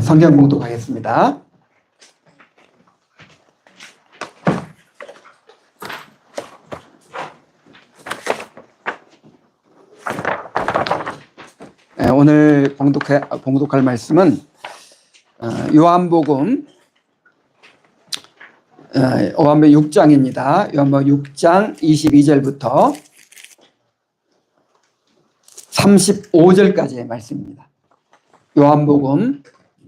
성경 봉독하겠습니다. 오늘 봉독할 말씀은 요한복음 6장입니다. 요한복음 6장 22절부터 35절까지의 말씀입니다. 요한복음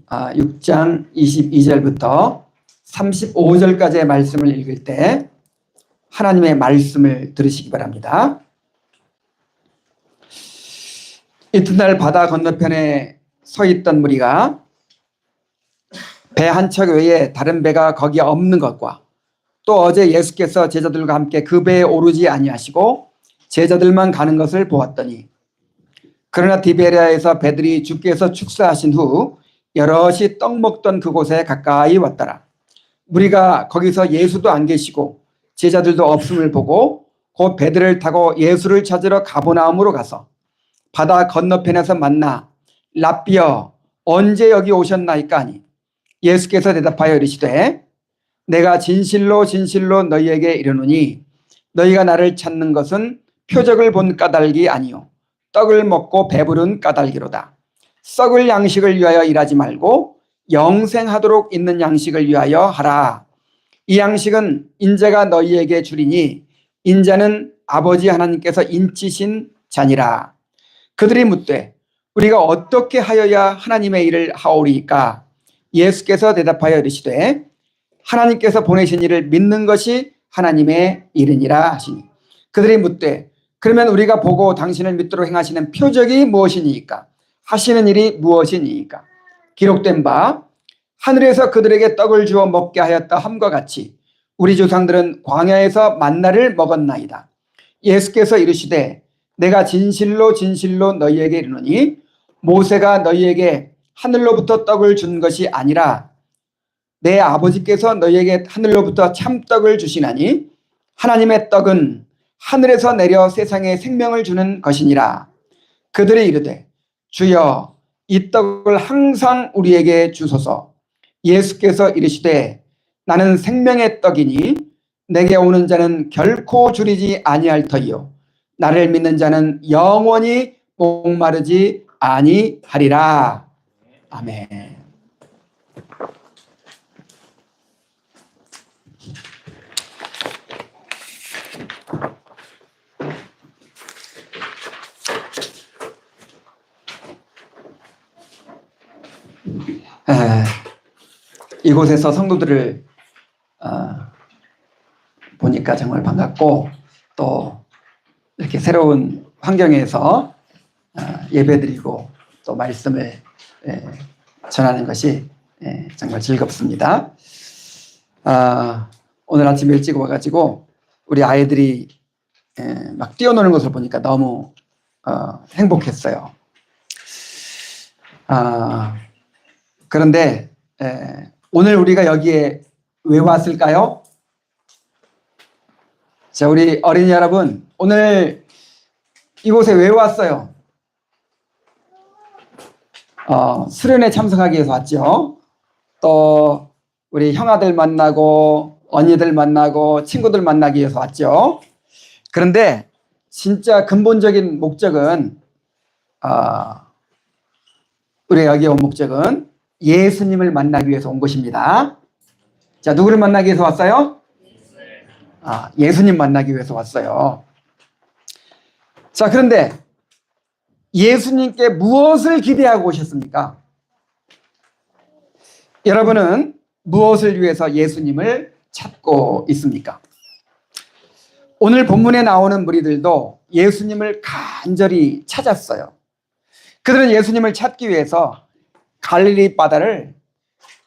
6장 22절부터 35절까지의 말씀을 읽을 때 하나님의 말씀을 들으시기 바랍니다. 이튿날 바다 건너편에 서 있던 무리가 배 한 척 외에 다른 배가 거기 없는 것과 또 어제 예수께서 제자들과 함께 그 배에 오르지 아니하시고 제자들만 가는 것을 보았더니, 그러나 디베리아에서 배들이 주께서 축사하신 후 여럿이 떡 먹던 그곳에 가까이 왔더라. 무리가 거기서 예수도 안 계시고 제자들도 없음을 보고 곧 배들을 타고 예수를 찾으러 가버나움으로 가서 바다 건너편에서 만나 랍비여 언제 여기 오셨나이까 하니, 예수께서 대답하여 이르시되 내가 진실로 진실로 너희에게 이르노니 너희가 나를 찾는 것은 표적을 본 까닭이 아니요 떡을 먹고 배부른 까닭이로다. 썩을 양식을 위하여 일하지 말고 영생하도록 있는 양식을 위하여 하라. 이 양식은 인자가 너희에게 주리니 인자는 아버지 하나님께서 인치신 자니라. 그들이 묻되 우리가 어떻게 하여야 하나님의 일을 하오리이까? 예수께서 대답하여 이르시되 하나님께서 보내신 이를 믿는 것이 하나님의 일이니라 하시니, 그들이 묻되 그러면 우리가 보고 당신을 믿도록 행하시는 표적이 무엇이니까? 하시는 일이 무엇이니까? 기록된 바 하늘에서 그들에게 떡을 주어 먹게 하였다 함과 같이 우리 조상들은 광야에서 만나를 먹었나이다. 예수께서 이르시되 내가 진실로 진실로 너희에게 이르노니 모세가 너희에게 하늘로부터 떡을 준 것이 아니라 내 아버지께서 너희에게 하늘로부터 참떡을 주시나니 하나님의 떡은 하늘에서 내려 세상에 생명을 주는 것이니라. 그들이 이르되 주여 이 떡을 항상 우리에게 주소서. 예수께서 이르시되 나는 생명의 떡이니 내게 오는 자는 결코 줄이지 아니할 터이요 나를 믿는 자는 영원히 목마르지 아니하리라. 아멘. 이곳에서 성도들을 보니까 정말 반갑고, 또 이렇게 새로운 환경에서 예배드리고 또 말씀을 전하는 것이 정말 즐겁습니다. 오늘 아침 일찍 와가지고 우리 아이들이 막 뛰어노는 것을 보니까 너무 행복했어요. 그런데 오늘 우리가 여기에 왜 왔을까요? 자, 우리 어린이 여러분, 오늘 이곳에 왜 왔어요? 수련회 참석하기 위해서 왔죠. 또 우리 형아들 만나고 언니들 만나고 친구들 만나기 위해서 왔죠. 그런데 진짜 근본적인 목적은 우리가 여기 온 목적은 예수님을 만나기 위해서 온 것입니다. 자, 누구를 만나기 위해서 왔어요? 예수님 만나기 위해서 왔어요. 자, 그런데 예수님께 무엇을 기대하고 오셨습니까? 여러분은 무엇을 위해서 예수님을 찾고 있습니까? 오늘 본문에 나오는 무리들도 예수님을 간절히 찾았어요. 그들은 예수님을 찾기 위해서 갈릴리 바다를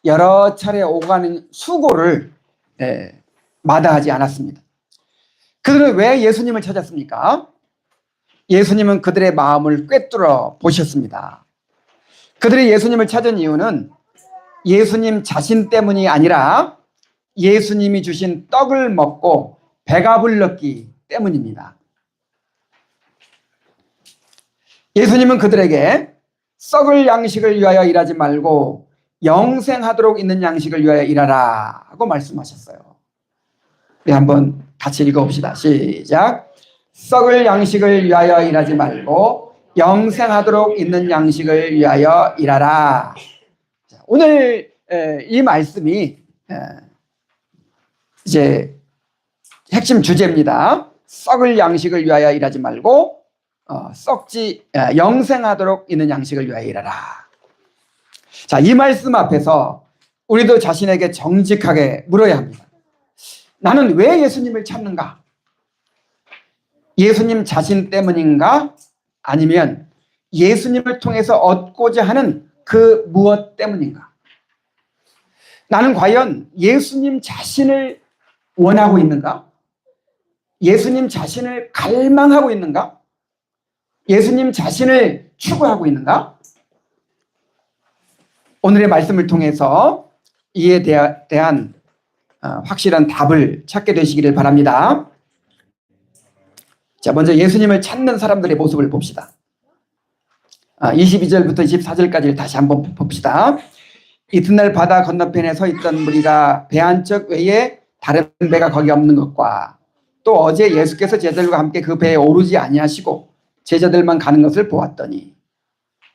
여러 차례 오가는 수고를 마다하지 않았습니다. 그들은 왜 예수님을 찾았습니까? 예수님은 그들의 마음을 꿰뚫어 보셨습니다. 그들이 예수님을 찾은 이유는 예수님 자신 때문이 아니라 예수님이 주신 떡을 먹고 배가 불렀기 때문입니다. 예수님은 그들에게 썩을 양식을 위하여 일하지 말고 영생하도록 있는 양식을 위하여 일하라 하고 말씀하셨어요. 우리 한번 같이 읽어봅시다. 시작. 썩을 양식을 위하여 일하지 말고 영생하도록 있는 양식을 위하여 일하라. 오늘 이 말씀이 이제 핵심 주제입니다. 썩을 양식을 위하여 일하지 말고 영생하도록 있는 양식을 위하여 일하라. 자, 이 말씀 앞에서 우리도 자신에게 정직하게 물어야 합니다. 나는 왜 예수님을 찾는가? 예수님 자신 때문인가? 아니면 예수님을 통해서 얻고자 하는 그 무엇 때문인가? 나는 과연 예수님 자신을 원하고 있는가? 예수님 자신을 갈망하고 있는가? 예수님 자신을 추구하고 있는가? 오늘의 말씀을 통해서 이에 대한 확실한 답을 찾게 되시기를 바랍니다. 자, 먼저 예수님을 찾는 사람들의 모습을 봅시다. 22절부터 24절까지를 다시 한번 봅시다. 이튿날 바다 건너편에 서 있던 무리가 배 한 척 외에 다른 배가 거기 없는 것과 또 어제 예수께서 제자들과 함께 그 배에 오르지 아니하시고 제자들만 가는 것을 보았더니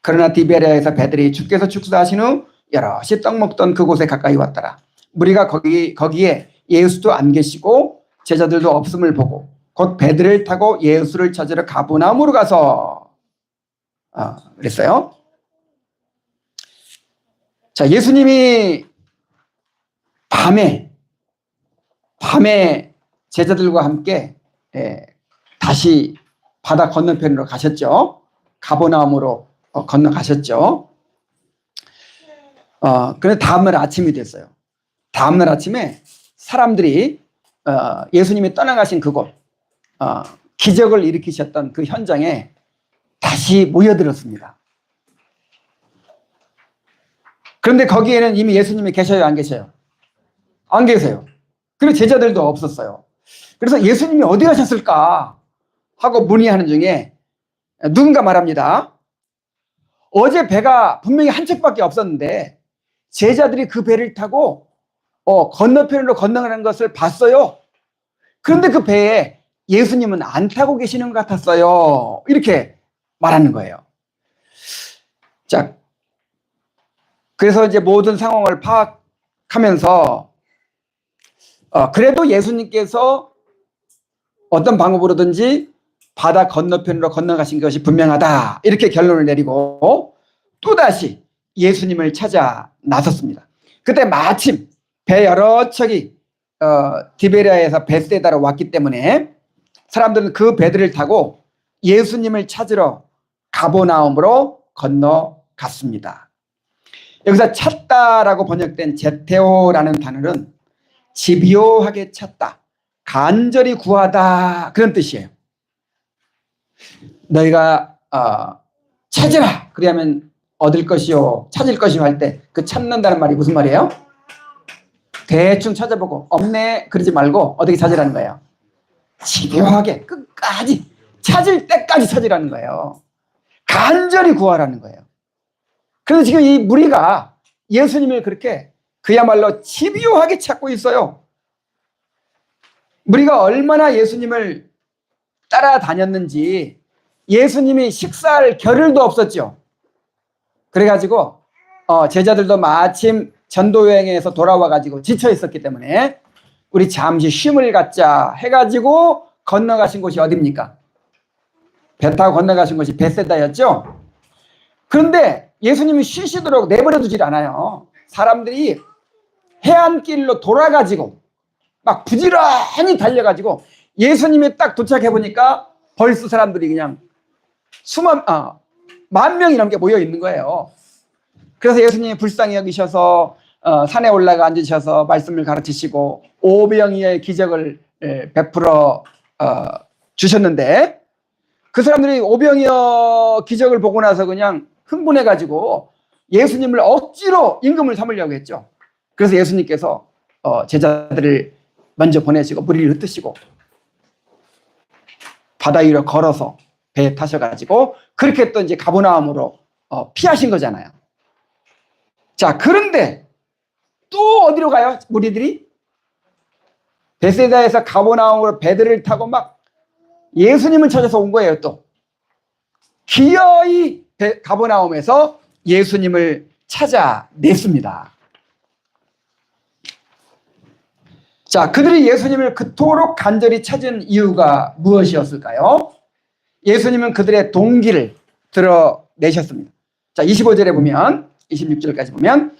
그러나 디베레아에서 배들이 주께서 축사하신 후 여럿이 떡 먹던 그곳에 가까이 왔더라. 무리가 거기에 예수도 안 계시고 제자들도 없음을 보고 곧 배들을 타고 예수를 찾으러 가버나움으로 가서 그랬어요. 자, 예수님이 밤에 제자들과 함께 다시 바다 건너편으로 가셨죠. 가버나움으로 건너가셨죠. 그런데 다음날 아침이 됐어요. 다음날 아침에 사람들이 예수님이 떠나가신 그곳, 기적을 일으키셨던 그 현장에 다시 모여들었습니다. 그런데 거기에는 이미 예수님이 계셔요, 안 계셔요? 안 계세요. 그리고 제자들도 없었어요. 그래서 예수님이 어디 가셨을까 하고 문의하는 중에 누군가 말합니다. 어제 배가 분명히 한 척밖에 없었는데 제자들이 그 배를 타고 건너편으로 건너가는 것을 봤어요. 그런데 그 배에 예수님은 안 타고 계시는 것 같았어요. 이렇게 말하는 거예요. 자, 그래서 이제 모든 상황을 파악하면서 그래도 예수님께서 어떤 방법으로든지 바다 건너편으로 건너가신 것이 분명하다. 이렇게 결론을 내리고 또다시 예수님을 찾아 나섰습니다. 그때 마침 배 여러 척이 디베리아에서 베세다로 왔기 때문에 사람들은 그 배들을 타고 예수님을 찾으러 가버나움으로 건너갔습니다. 여기서 찾다라고 번역된 제테오라는 단어는 집요하게 찾다, 간절히 구하다 그런 뜻이에요. 너희가 찾으라 그러면 얻을 것이요 찾을 것이요 할 때 그 찾는다는 말이 무슨 말이에요? 대충 찾아보고 없네 그러지 말고 어떻게 찾으라는 거예요? 집요하게 끝까지 찾을 때까지 찾으라는 거예요. 간절히 구하라는 거예요. 그래서 지금 이 무리가 예수님을 그렇게 그야말로 집요하게 찾고 있어요. 무리가 얼마나 예수님을 따라다녔는지 예수님이 식사할 겨를도 없었죠. 그래가지고 제자들도 마침 전도여행에서 돌아와가지고 지쳐 있었기 때문에 우리 잠시 쉼을 갖자 해가지고 건너가신 곳이 어디입니까? 배 타고 건너가신 곳이 베세다였죠. 그런데 예수님이 쉬시도록 내버려 두질 않아요. 사람들이 해안길로 돌아가지고 막 부지런히 달려가지고 예수님이 딱 도착해 보니까 벌써 사람들이 그냥 만 명이 넘게 모여 있는 거예요. 그래서 예수님이 불쌍히 여기셔서 산에 올라가 앉으셔서 말씀을 가르치시고 오병이어의 기적을 베풀어 주셨는데 그 사람들이 오병이어 기적을 보고 나서 그냥 흥분해가지고 예수님을 억지로 임금을 삼으려고 했죠. 그래서 예수님께서 제자들을 먼저 보내시고 무리를 흩으시고 바다 위로 걸어서 배에 타셔가지고 그렇게 또 이제 가버나움으로 피하신 거잖아요. 자, 그런데 또 어디로 가요? 무리들이? 베세다에서 가버나움으로 배들을 타고 막 예수님을 찾아서 온 거예요. 또 기어이 가버나움에서 예수님을 찾아냈습니다. 자, 그들이 예수님을 그토록 간절히 찾은 이유가 무엇이었을까요? 예수님은 그들의 동기를 드러내셨습니다. 자, 25절에 보면, 26절까지 보면,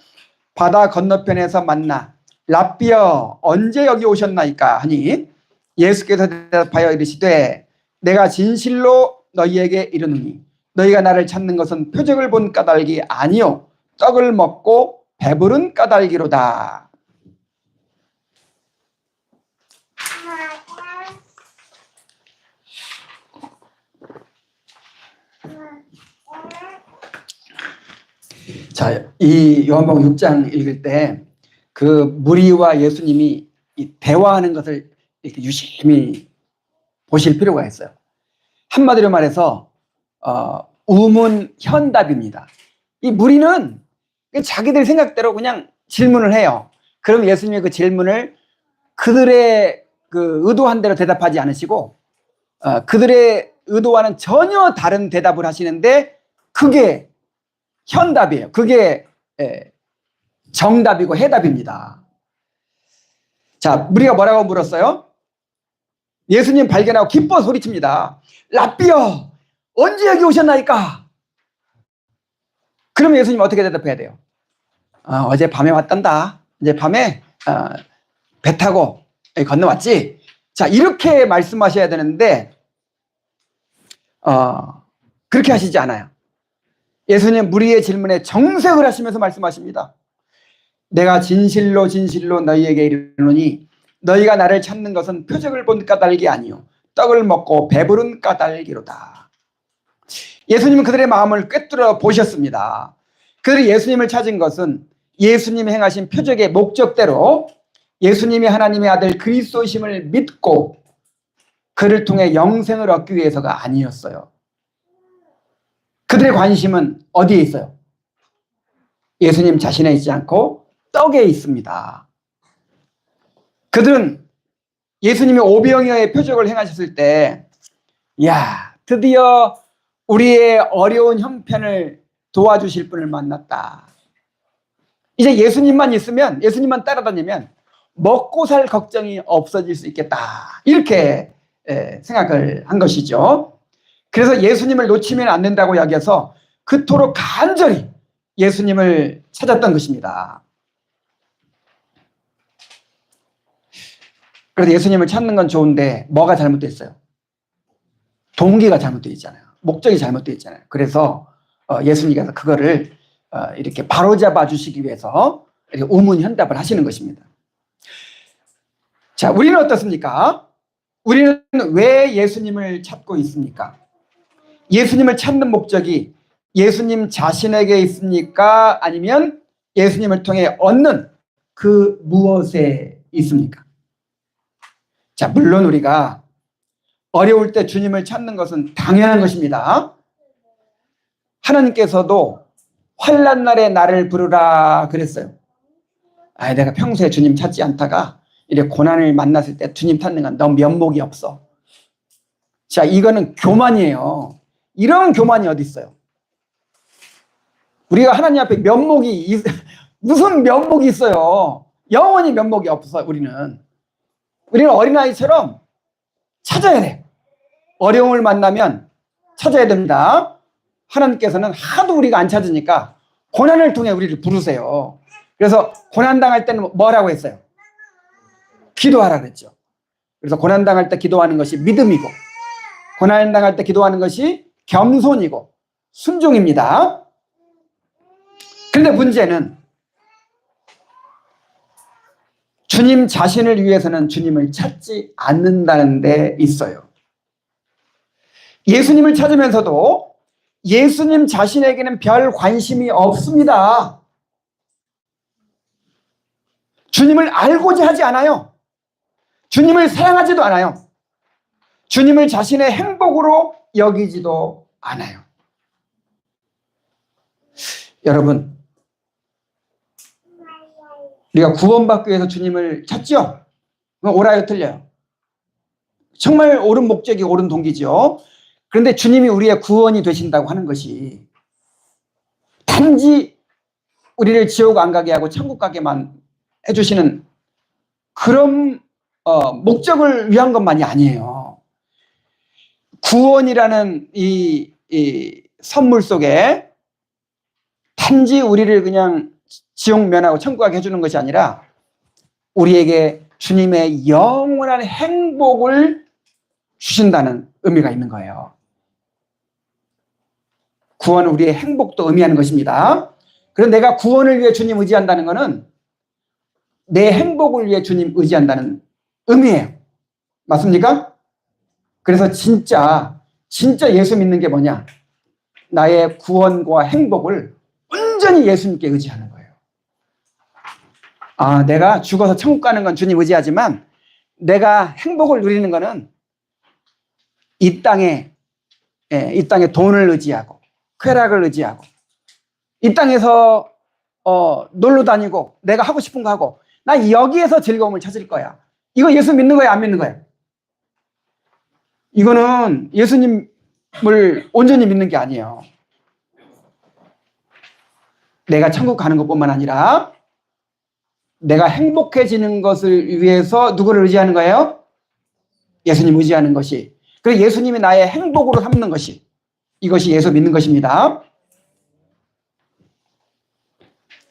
바다 건너편에서 만나 랍비여 언제 여기 오셨나이까 하니 예수께서 대답하여 이르시되 내가 진실로 너희에게 이르노니 너희가 나를 찾는 것은 표적을 본 까닭이 아니요 떡을 먹고 배부른 까닭이로다. 자, 이 요한복음 6장 읽을 때 그 무리와 예수님이 이 대화하는 것을 이렇게 유심히 보실 필요가 있어요. 한마디로 말해서 우문현답입니다. 이 무리는 자기들 생각대로 그냥 질문을 해요. 그럼 예수님이 그 질문을 그들의 그 의도한 대로 대답하지 않으시고 그들의 의도와는 전혀 다른 대답을 하시는데 그게 현답이에요. 그게 정답이고 해답입니다. 자, 무리가 뭐라고 물었어요? 예수님 발견하고 기뻐 소리칩니다. 랍비여 언제 여기 오셨나이까? 그럼 예수님 어떻게 대답해야 돼요? 어제 밤에 왔단다. 이제 밤에 배 타고 건너왔지. 자, 이렇게 말씀하셔야 되는데 그렇게 하시지 않아요. 예수님 무리의 질문에 정색을 하시면서 말씀하십니다. 내가 진실로 진실로 너희에게 이르노니 너희가 나를 찾는 것은 표적을 본 까닭이 아니요 떡을 먹고 배부른 까닭이로다. 예수님은 그들의 마음을 꿰뚫어 보셨습니다. 그들이 예수님을 찾은 것은 예수님이 행하신 표적의 목적대로 예수님이 하나님의 아들 그리스도이심을 믿고 그를 통해 영생을 얻기 위해서가 아니었어요. 그들의 관심은 어디에 있어요? 예수님 자신에 있지 않고 떡에 있습니다. 그들은 예수님이 오병이어의 표적을 행하셨을 때, 야, 드디어 우리의 어려운 형편을 도와주실 분을 만났다. 이제 예수님만 있으면, 예수님만 따라다니면 먹고 살 걱정이 없어질 수 있겠다. 이렇게 생각을 한 것이죠. 그래서 예수님을 놓치면 안 된다고 여겨서 그토록 간절히 예수님을 찾았던 것입니다. 그래서 예수님을 찾는 건 좋은데 뭐가 잘못됐어요? 동기가 잘못되어 있잖아요. 목적이 잘못되어 있잖아요. 그래서 예수님께서 그거를 이렇게 바로잡아 주시기 위해서 이렇게 우문현답을 하시는 것입니다. 자, 우리는 어떻습니까? 우리는 왜 예수님을 찾고 있습니까? 예수님을 찾는 목적이 예수님 자신에게 있습니까? 아니면 예수님을 통해 얻는 그 무엇에 있습니까? 자, 물론 우리가 어려울 때 주님을 찾는 것은 당연한 것입니다. 하나님께서도 환난 날에 나를 부르라 그랬어요. 내가 평소에 주님 찾지 않다가 이렇게 고난을 만났을 때 주님 찾는 건 너 면목이 없어. 자, 이거는 교만이에요. 이런 교만이 어디 있어요? 우리가 하나님 앞에 면목이 무슨 면목이 있어요? 영원히 면목이 없어. 우리는 어린아이처럼 찾아야 돼. 어려움을 만나면 찾아야 됩니다. 하나님께서는 하도 우리가 안 찾으니까 고난을 통해 우리를 부르세요. 그래서 고난당할 때는 뭐라고 했어요? 기도하라 그랬죠. 그래서 고난당할 때 기도하는 것이 믿음이고 고난당할 때 기도하는 것이 겸손이고 순종입니다. 그런데 문제는 주님 자신을 위해서는 주님을 찾지 않는다는 데 있어요. 예수님을 찾으면서도 예수님 자신에게는 별 관심이 없습니다. 주님을 알고자 하지 않아요. 주님을 사랑하지도 않아요. 주님을 자신의 행복으로 여기지도 않아요. 여러분, 우리가 구원받기 위해서 주님을 찾죠? 옳아요, 틀려요? 정말 옳은 목적이 옳은 동기죠. 그런데 주님이 우리의 구원이 되신다고 하는 것이 단지 우리를 지옥 안 가게 하고 천국 가게만 해주시는 그런 목적을 위한 것만이 아니에요. 구원이라는 이 선물 속에 단지 우리를 그냥 지옥 면하고 천국 가게 해주는 것이 아니라 우리에게 주님의 영원한 행복을 주신다는 의미가 있는 거예요. 구원은 우리의 행복도 의미하는 것입니다. 그래서 내가 구원을 위해 주님 의지한다는 것은 내 행복을 위해 주님 의지한다는 의미예요. 맞습니까? 그래서 진짜 예수 믿는 게 뭐냐? 나의 구원과 행복을 온전히 예수님께 의지하는 거예요. 아, 내가 죽어서 천국 가는 건 주님 의지하지만 내가 행복을 누리는 거는 이 땅에 돈을 의지하고 쾌락을 의지하고 이 땅에서 놀러 다니고 내가 하고 싶은 거 하고 나 여기에서 즐거움을 찾을 거야. 이거 예수 믿는 거야, 안 믿는 거야? 이거는 예수님을 온전히 믿는 게 아니에요. 내가 천국 가는 것뿐만 아니라 내가 행복해지는 것을 위해서 누구를 의지하는 거예요? 예수님 의지하는 것이. 그래서 예수님이 나의 행복으로 삼는 것이, 이것이 예수 믿는 것입니다.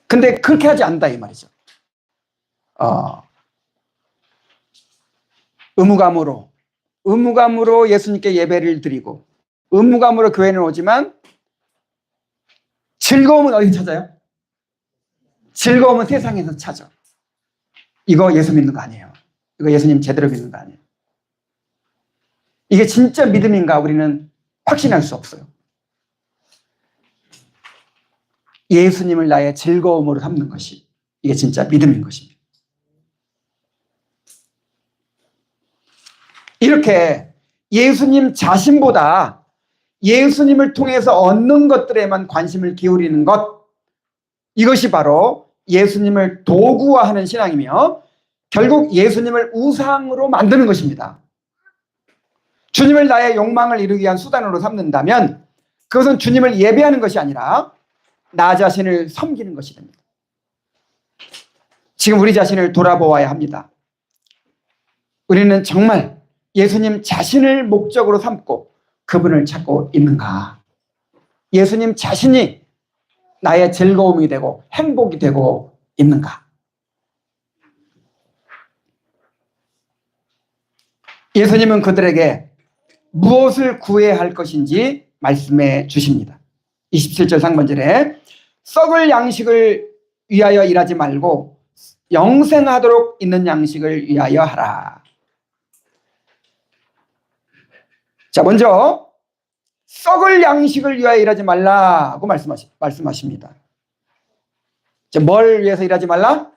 근데 그렇게 하지 않는다 이 말이죠. 의무감으로 예수님께 예배를 드리고 의무감으로 교회는 오지만 즐거움은 어디 찾아요? 즐거움은 세상에서 찾아. 이거 예수 믿는 거 아니에요. 이거 예수님 제대로 믿는 거 아니에요. 이게 진짜 믿음인가 우리는 확신할 수 없어요. 예수님을 나의 즐거움으로 삼는 것이 이게 진짜 믿음인 것입니다. 이렇게 예수님 자신보다 예수님을 통해서 얻는 것들에만 관심을 기울이는 것, 이것이 바로 예수님을 도구화하는 신앙이며 결국 예수님을 우상으로 만드는 것입니다. 주님을 나의 욕망을 이루기 위한 수단으로 삼는다면 그것은 주님을 예배하는 것이 아니라 나 자신을 섬기는 것이 됩니다. 지금 우리 자신을 돌아보아야 합니다. 우리는 정말 예수님 자신을 목적으로 삼고 그분을 찾고 있는가? 예수님 자신이 나의 즐거움이 되고 행복이 되고 있는가? 예수님은 그들에게 무엇을 구해야 할 것인지 말씀해 주십니다. 27절 상반절에 썩을 양식을 위하여 일하지 말고 영생하도록 있는 양식을 위하여 하라. 자, 먼저 썩을 양식을 위하여 일하지 말라고 말씀하십니다. 자, 뭘 위해서 일하지 말라?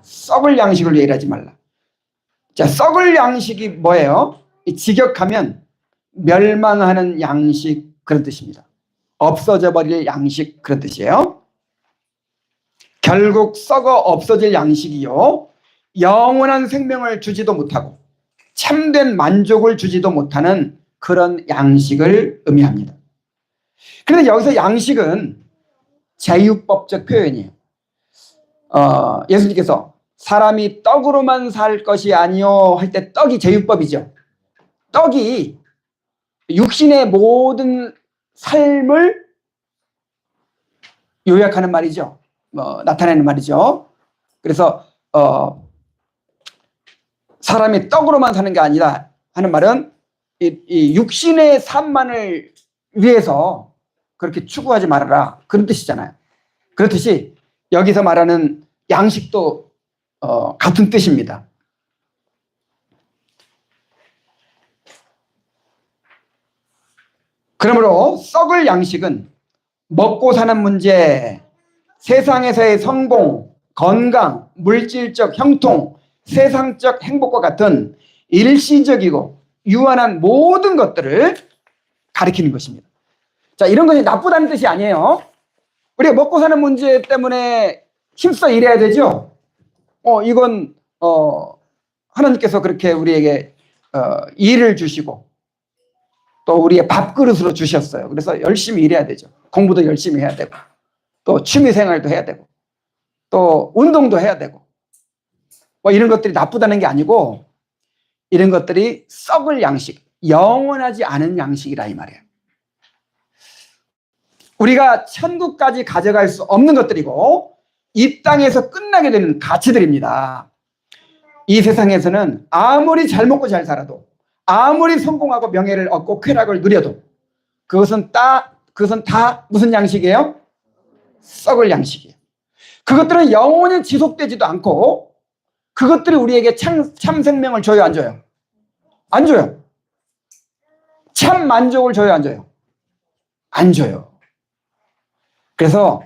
썩을 양식을 위해 일하지 말라. 자, 썩을 양식이 뭐예요? 직역하면 멸망하는 양식, 그런 뜻입니다. 없어져 버릴 양식, 그런 뜻이에요. 결국 썩어 없어질 양식이요, 영원한 생명을 주지도 못하고 참된 만족을 주지도 못하는 그런 양식을 의미합니다. 그런데 여기서 양식은 제유법적 표현이에요. 예수님께서 사람이 떡으로만 살 것이 아니요 할 때 떡이 제유법이죠. 떡이 육신의 모든 삶을 요약하는 말이죠. 나타내는 말이죠. 그래서 사람이 떡으로만 사는 게 아니라 하는 말은 이 육신의 삶만을 위해서 그렇게 추구하지 말아라, 그런 뜻이잖아요. 그렇듯이 여기서 말하는 양식도 같은 뜻입니다. 그러므로 썩을 양식은 먹고 사는 문제, 세상에서의 성공, 건강, 물질적 형통, 세상적 행복과 같은 일시적이고 유한한 모든 것들을 가리키는 것입니다. 자, 이런 것이 나쁘다는 뜻이 아니에요. 우리가 먹고 사는 문제 때문에 힘써 일해야 되죠. 이건 하나님께서 그렇게 우리에게 일을 주시고 또 우리의 밥그릇으로 주셨어요. 그래서 열심히 일해야 되죠. 공부도 열심히 해야 되고 또 취미생활도 해야 되고 또 운동도 해야 되고 뭐 이런 것들이 나쁘다는 게 아니고 이런 것들이 썩을 양식, 영원하지 않은 양식이라 이 말이에요. 우리가 천국까지 가져갈 수 없는 것들이고 이 땅에서 끝나게 되는 가치들입니다. 이 세상에서는 아무리 잘 먹고 잘 살아도 아무리 성공하고 명예를 얻고 쾌락을 누려도 그것은 다 무슨 양식이에요? 썩을 양식이에요. 그것들은 영원히 지속되지도 않고 그것들이 우리에게 참 생명을 줘요, 안 줘요? 안 줘요. 참 만족을 줘요, 안 줘요? 안 줘요. 그래서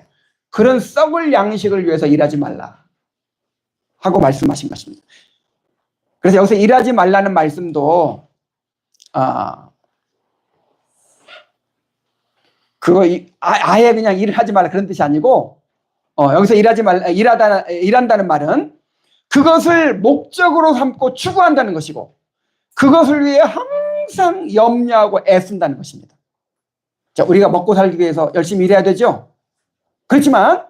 그런 썩을 양식을 위해서 일하지 말라 하고 말씀하신 것입니다. 그래서 여기서 일하지 말라는 말씀도 그거 아예 그냥 일을 하지 말라 그런 뜻이 아니고 여기서 일하지 말라 일한다는 말은 그것을 목적으로 삼고 추구한다는 것이고 그것을 위해 항상 염려하고 애쓴다는 것입니다. 자, 우리가 먹고 살기 위해서 열심히 일해야 되죠. 그렇지만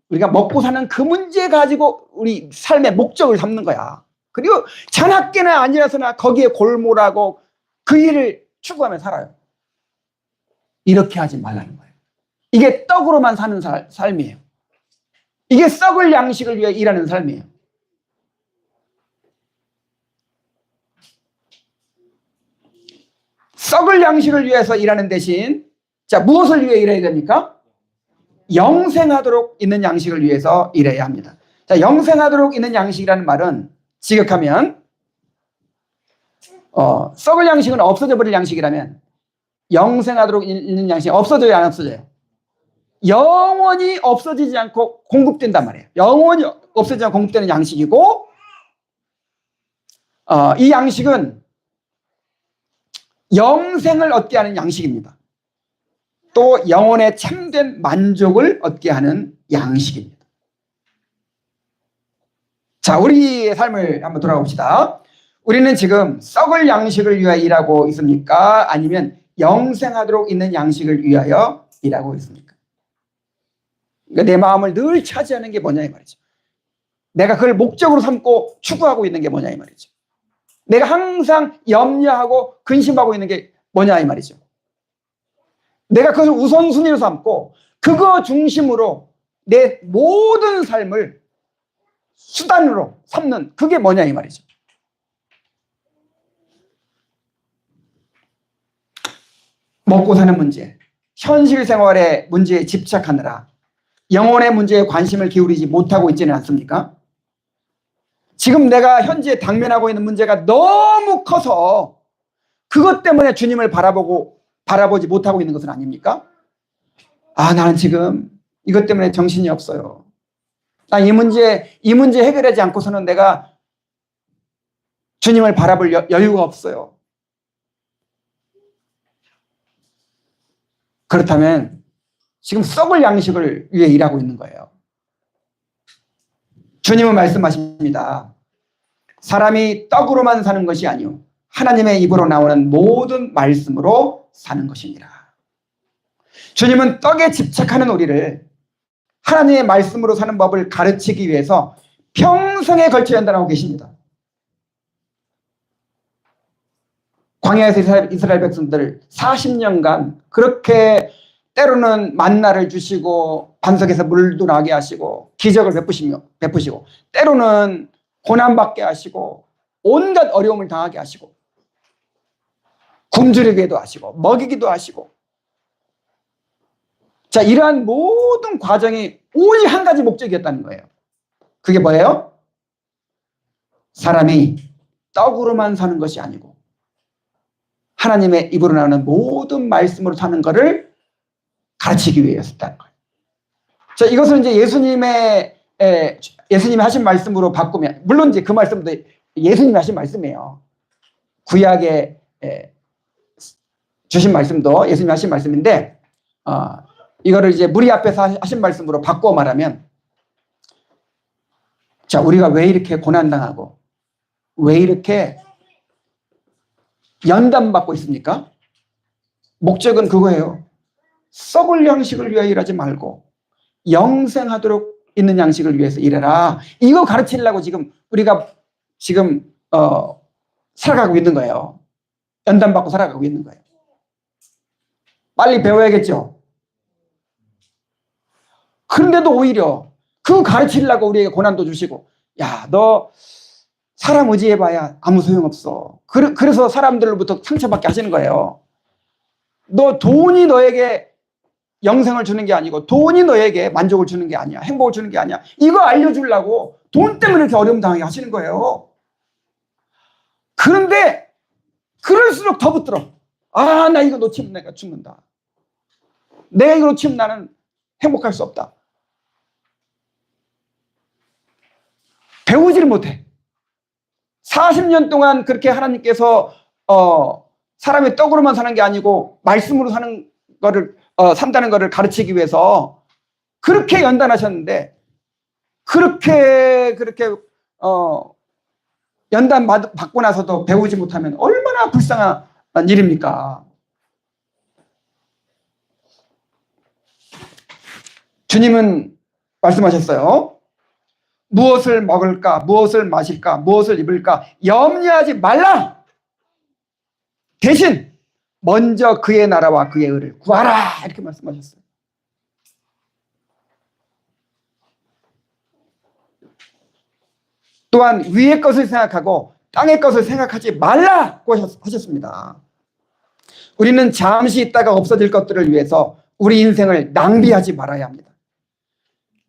우리가 먹고 사는 그 문제 가지고 우리 삶의 목적을 삼는 거야. 그리고 자나깨나 아니라서나 거기에 골몰하고 그 일을 추구하며 살아요. 이렇게 하지 말라는 거예요. 이게 떡으로만 사는 삶이에요. 이게 썩을 양식을 위해 일하는 삶이에요. 썩을 양식을 위해서 일하는 대신 자, 무엇을 위해 일해야 됩니까? 영생하도록 있는 양식을 위해서 일해야 합니다. 자, 영생하도록 있는 양식이라는 말은 지극하면 썩을 양식은 없어져 버릴 양식이라면 영생하도록 있는 양식이 없어져요, 안 없어져요? 영원히 없어지지 않고 공급된단 말이에요. 영원히 없어지지 않고 공급되는 양식이고 이 양식은 영생을 얻게 하는 양식입니다. 또 영혼의 참된 만족을 얻게 하는 양식입니다. 자, 우리의 삶을 한번 돌아봅시다. 우리는 지금 썩을 양식을 위하여 일하고 있습니까? 아니면 영생하도록 있는 양식을 위하여 일하고 있습니까? 그러니까 내 마음을 늘 차지하는 게 뭐냐 이 말이죠. 내가 그걸 목적으로 삼고 추구하고 있는 게 뭐냐 이 말이죠. 내가 항상 염려하고 근심하고 있는 게 뭐냐 이 말이죠. 내가 그것을 우선순위로 삼고 그거 중심으로 내 모든 삶을 수단으로 삼는 그게 뭐냐 이 말이죠. 먹고 사는 문제, 현실 생활의 문제에 집착하느라 영혼의 문제에 관심을 기울이지 못하고 있지는 않습니까? 지금 내가 현재 당면하고 있는 문제가 너무 커서 그것 때문에 주님을 바라보지 못하고 있는 것은 아닙니까? 나는 지금 이것 때문에 정신이 없어요. 난 이 문제 해결하지 않고서는 내가 주님을 바라볼 여유가 없어요. 그렇다면 지금 썩을 양식을 위해 일하고 있는 거예요. 주님은 말씀하십니다. 사람이 떡으로만 사는 것이 아니요 하나님의 입으로 나오는 모든 말씀으로 사는 것입니다. 주님은 떡에 집착하는 우리를 하나님의 말씀으로 사는 법을 가르치기 위해서 평생에 걸쳐 연단하고 계십니다. 광야에서 이스라엘 백성들을 40년간 그렇게 때로는 만나를 주시고 반석에서 물도 나게 하시고 기적을 베푸시고 때로는 고난받게 하시고 온갖 어려움을 당하게 하시고 굶주리게도 하시고 먹이기도 하시고 자, 이러한 모든 과정이 오직 한 가지 목적이었다는 거예요. 그게 뭐예요? 사람이 떡으로만 사는 것이 아니고 하나님의 입으로 나오는 모든 말씀으로 사는 것을 가르치기 위해서였다는 거예요. 자, 이것을 이제 예수님이 하신 말씀으로 바꾸면, 물론 이제 그 말씀도 예수님이 하신 말씀이에요. 구약에 주신 말씀도 예수님이 하신 말씀인데, 이거를 이제 무리 앞에서 하신 말씀으로 바꿔 말하면, 자, 우리가 왜 이렇게 고난당하고 왜 이렇게 연단받고 있습니까? 목적은 그거예요. 썩을 양식을 위하여 일하지 말고 영생하도록 있는 양식을 위해서 일해라. 이거 가르치려고 지금 우리가 지금 살아가고 있는 거예요. 연단받고 살아가고 있는 거예요. 빨리 배워야겠죠. 그런데도 오히려 그 가르치려고 우리에게 고난도 주시고, 야, 너 사람 의지해봐야 아무 소용없어. 그래서 사람들로부터 상처받게 하시는 거예요. 너 돈이 너에게 영생을 주는 게 아니고 돈이 너에게 만족을 주는 게 아니야. 행복을 주는 게 아니야. 이거 알려주려고 돈 때문에 이렇게 어려움 당하게 하시는 거예요. 그런데 그럴수록 더 붙들어. 아, 나 이거 놓치면 내가 죽는다. 내가 이거 놓치면 나는 행복할 수 없다. 배우지를 못해. 40년 동안 그렇게 하나님께서 사람의 떡으로만 사는 게 아니고 말씀으로 사는 거를 산다는 거를 가르치기 위해서 그렇게 연단하셨는데, 그렇게 연단 받고 나서도 배우지 못하면 얼마나 불쌍한 일입니까? 주님은 말씀하셨어요. 무엇을 먹을까, 무엇을 마실까, 무엇을 입을까 염려하지 말라. 대신 먼저 그의 나라와 그의 의를 구하라. 이렇게 말씀하셨어요. 또한 위의 것을 생각하고 땅의 것을 생각하지 말라고 하셨습니다. 우리는 잠시 있다가 없어질 것들을 위해서 우리 인생을 낭비하지 말아야 합니다.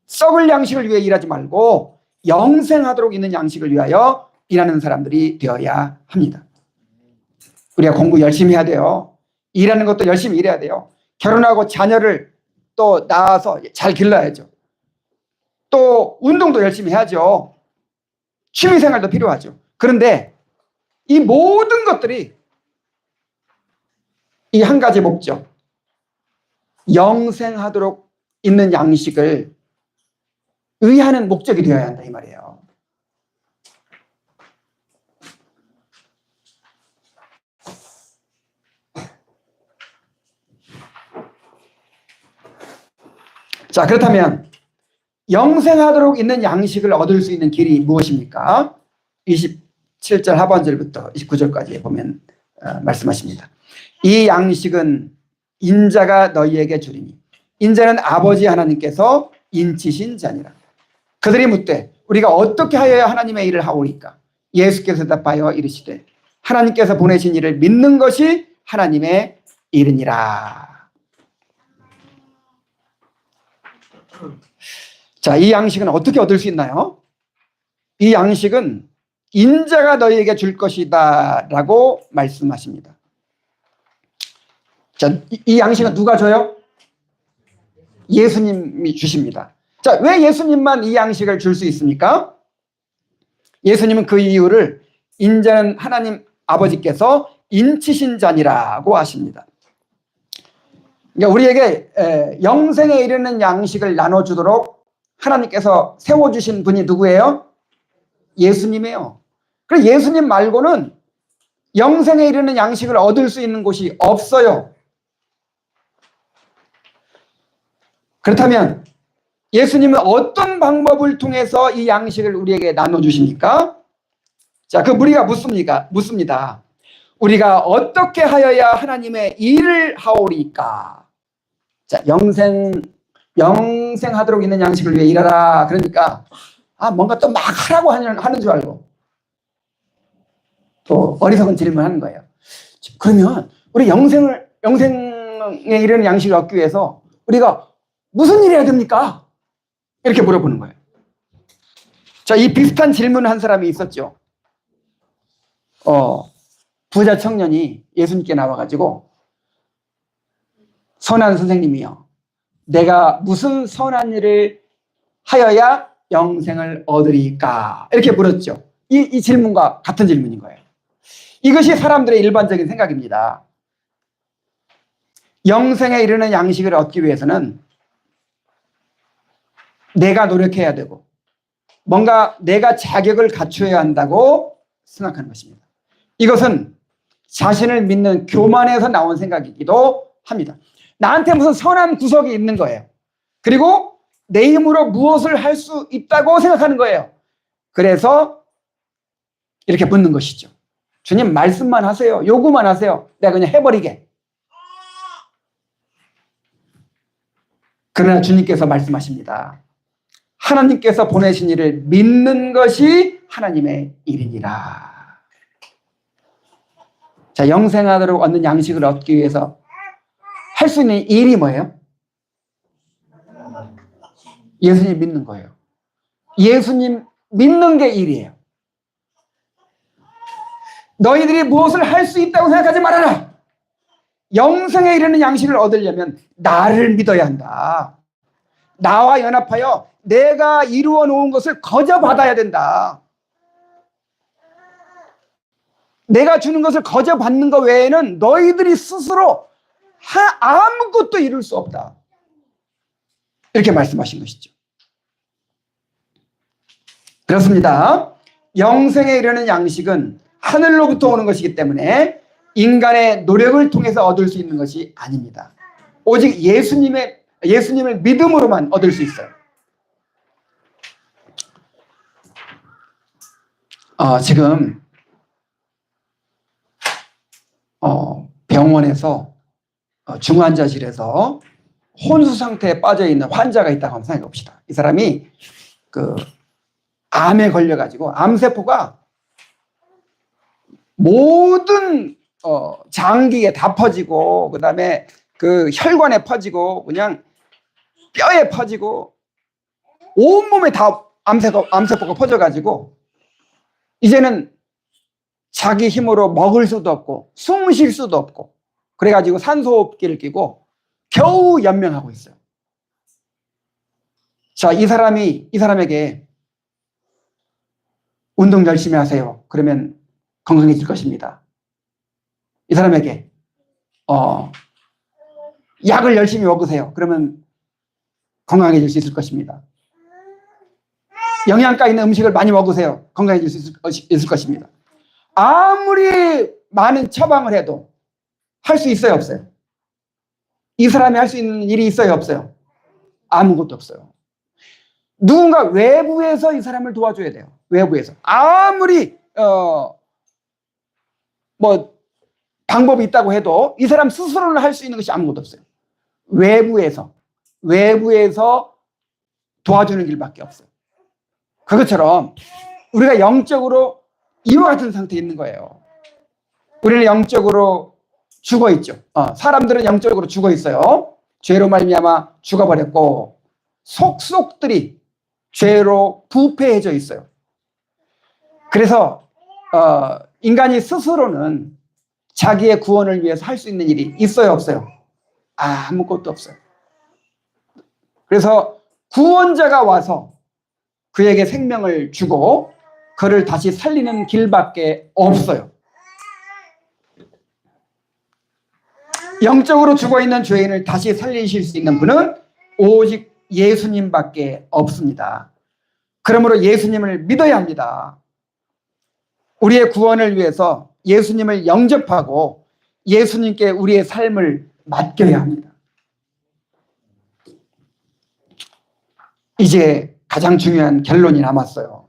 썩을 양식을 위해 일하지 말고 영생하도록 있는 양식을 위하여 일하는 사람들이 되어야 합니다. 우리가 공부 열심히 해야 돼요. 일하는 것도 열심히 일해야 돼요. 결혼하고 자녀를 또 낳아서 잘 길러야죠. 또 운동도 열심히 해야죠. 취미생활도 필요하죠. 그런데 이 모든 것들이 이 한 가지 목적, 영생하도록 있는 양식을 의하는 목적이 되어야 한다 이 말이에요. 자, 그렇다면 영생하도록 있는 양식을 얻을 수 있는 길이 무엇입니까? 27절 하반절부터 29절까지 보면 말씀하십니다. 이 양식은 인자가 너희에게 주리니 인자는 아버지 하나님께서 인치신 자니라. 그들이 묻되 우리가 어떻게 하여야 하나님의 일을 하오리까? 예수께서 대답하여 이르시되 하나님께서 보내신 일을 믿는 것이 하나님의 일이니라. 자, 이 양식은 어떻게 얻을 수 있나요? 이 양식은 인자가 너희에게 줄 것이다 라고 말씀하십니다. 자, 이 양식은 누가 줘요? 예수님이 주십니다. 자, 왜 예수님만 이 양식을 줄 수 있습니까? 예수님은 그 이유를 인자는 하나님 아버지께서 인치신 자니라고 하십니다. 그러니까 우리에게 영생에 이르는 양식을 나눠주도록 하나님께서 세워주신 분이 누구예요? 예수님이에요. 그래서 예수님 말고는 영생에 이르는 양식을 얻을 수 있는 곳이 없어요. 그렇다면 예수님은 어떤 방법을 통해서 이 양식을 우리에게 나눠주십니까? 자, 그 우리가 묻습니다. 우리가 어떻게 하여야 하나님의 일을 하오리까? 자, 영생하도록 있는 양식을 위해 일하라. 그러니까 뭔가 또 막 하라고 하는 줄 알고 또 어리석은 질문을 하는 거예요. 그러면 우리 영생에 이르는 양식을 얻기 위해서 우리가 무슨 일을 해야 됩니까? 이렇게 물어보는 거예요. 자, 이 비슷한 질문을 한 사람이 있었죠. 부자 청년이 예수님께 나와가지고 선한 선생님이요, 내가 무슨 선한 일을 하여야 영생을 얻으리까? 이렇게 물었죠. 이 질문과 같은 질문인 거예요. 이것이 사람들의 일반적인 생각입니다. 영생에 이르는 양식을 얻기 위해서는 내가 노력해야 되고 뭔가 내가 자격을 갖춰야 한다고 생각하는 것입니다. 이것은 자신을 믿는 교만에서 나온 생각이기도 합니다. 나한테 무슨 선한 구석이 있는 거예요. 그리고 내 힘으로 무엇을 할 수 있다고 생각하는 거예요. 그래서 이렇게 묻는 것이죠. 주님, 말씀만 하세요. 요구만 하세요. 내가 그냥 해버리게. 그러나 주님께서 말씀하십니다. 하나님께서 보내신 일을 믿는 것이 하나님의 일이니라. 자, 영생하도록 얻는 양식을 얻기 위해서 할 수 있는 일이 뭐예요? 예수님 믿는 거예요. 예수님 믿는 게 일이에요. 너희들이 무엇을 할 수 있다고 생각하지 말아라. 영생에 이르는 양식을 얻으려면 나를 믿어야 한다. 나와 연합하여 내가 이루어 놓은 것을 거저 받아야 된다. 내가 주는 것을 거저 받는 것 외에는 너희들이 스스로 아무것도 이룰 수 없다. 이렇게 말씀하신 것이죠. 그렇습니다. 영생에 이르는 양식은 하늘로부터 오는 것이기 때문에 인간의 노력을 통해서 얻을 수 있는 것이 아닙니다. 오직 예수님을 믿음으로만 얻을 수 있어요. 지금 병원에서 중환자실에서 혼수 상태에 빠져 있는 환자가 있다고 한번 생각해 봅시다. 이 사람이 암에 걸려가지고 암세포가 모든 장기에 다 퍼지고, 그 다음에 그 혈관에 퍼지고, 그냥 뼈에 퍼지고, 온몸에 다 암세포가 퍼져가지고, 이제는 자기 힘으로 먹을 수도 없고, 숨 쉴 수도 없고, 그래가지고 산소호흡기를 끼고, 겨우 연명하고 있어요. 자, 이 사람에게 운동 열심히 하세요. 그러면 건강해질 것입니다. 이 사람에게 약을 열심히 먹으세요. 그러면 건강해질 수 있을 것입니다. 영양가 있는 음식을 많이 먹으세요. 건강해질 수 있을 것입니다. 아무리 많은 처방을 해도 할 수 있어요, 없어요? 이 사람이 할 수 있는 일이 있어요, 없어요? 아무것도 없어요. 누군가 외부에서 이 사람을 도와줘야 돼요. 외부에서. 아무리 방법이 있다고 해도 이 사람 스스로는 할 수 있는 것이 아무것도 없어요. 외부에서 도와주는 길밖에 없어요. 그것처럼 우리가 영적으로 이와 같은 상태에 있는 거예요. 우리는 영적으로 죽어 있죠. 사람들은 영적으로 죽어 있어요. 죄로 말미암아 죽어버렸고, 속속들이 죄로 부패해져 있어요. 그래서 인간이 스스로는 자기의 구원을 위해서 할 수 있는 일이 있어요, 없어요? 아무것도 없어요. 그래서 구원자가 와서 그에게 생명을 주고 그를 다시 살리는 길밖에 없어요. 영적으로 죽어있는 죄인을 다시 살리실 수 있는 분은 오직 예수님밖에 없습니다. 그러므로 예수님을 믿어야 합니다. 우리의 구원을 위해서 예수님을 영접하고 예수님께 우리의 삶을 맡겨야 합니다. 이제 가장 중요한 결론이 남았어요.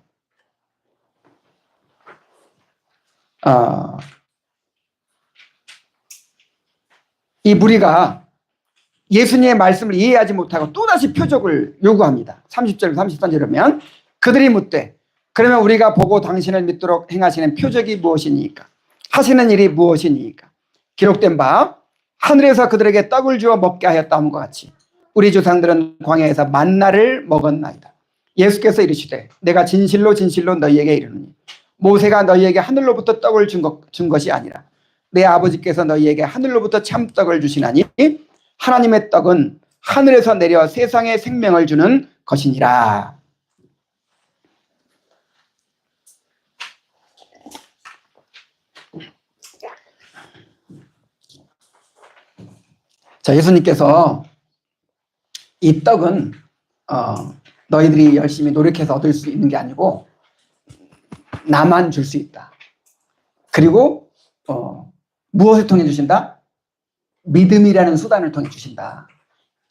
이 무리가 예수님의 말씀을 이해하지 못하고 또다시 표적을 요구합니다. 30절, 33절이면 그들이 묻되 그러면 우리가 보고 당신을 믿도록 행하시는 표적이 무엇이니까? 하시는 일이 무엇이니까? 기록된 바 하늘에서 그들에게 떡을 주어 먹게 하였다함과 같이 우리 조상들은 광야에서 만나를 먹었나이다. 예수께서 이르시되 내가 진실로 진실로 너희에게 이르노니 모세가 너희에게 하늘로부터 떡을 준 것이 아니라 내 아버지께서 너희에게 하늘로부터 참떡을 주시나니 하나님의 떡은 하늘에서 내려 세상에 생명을 주는 것이니라. 자, 예수님께서 이 떡은 너희들이 열심히 노력해서 얻을 수 있는 게 아니고 나만 줄 수 있다. 그리고 무엇을 통해 주신다? 믿음이라는 수단을 통해 주신다.